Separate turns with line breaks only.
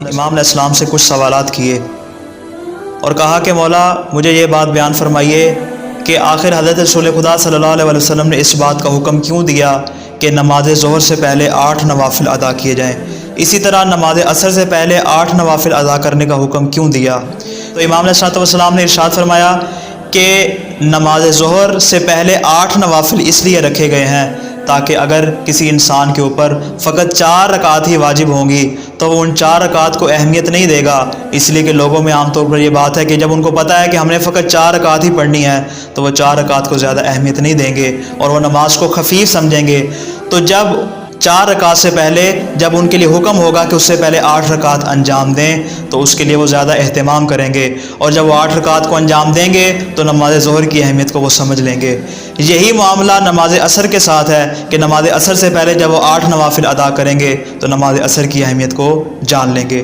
امام علیہ السلام سے کچھ سوالات کیے اور کہا کہ مولا مجھے یہ بات بیان فرمائیے کہ آخر حضرت رسول خدا صلی اللہ علیہ وسلم نے اس بات کا حکم کیوں دیا کہ نماز ظہر سے پہلے 8 نوافل ادا کیے جائیں، اسی طرح نماز عصر سے پہلے 8 نوافل ادا کرنے کا حکم کیوں دیا؟ تو امام علیہ السلام نے ارشاد فرمایا کہ نماز ظہر سے پہلے 8 نوافل اس لیے رکھے گئے ہیں تاکہ اگر کسی انسان کے اوپر فقط 4 رکعت ہی واجب ہوں گی تو وہ ان 4 رکعت کو اہمیت نہیں دے گا، اس لیے کہ لوگوں میں عام طور پر یہ بات ہے کہ جب ان کو پتہ ہے کہ ہم نے فقط 4 رکعت ہی پڑھنی ہے تو وہ 4 رکعت کو زیادہ اہمیت نہیں دیں گے اور وہ نماز کو خفیف سمجھیں گے۔ تو جب 4 رکعت سے پہلے جب ان کے لیے حکم ہوگا کہ اس سے پہلے 8 رکعت انجام دیں تو اس کے لیے وہ زیادہ اہتمام کریں گے، اور جب وہ 8 رکعت کو انجام دیں گے تو نماز ظہر کی اہمیت کو وہ سمجھ لیں گے۔ یہی معاملہ نماز عصر کے ساتھ ہے کہ نماز عصر سے پہلے جب وہ 8 نوافل ادا کریں گے تو نماز عصر کی اہمیت کو جان لیں گے۔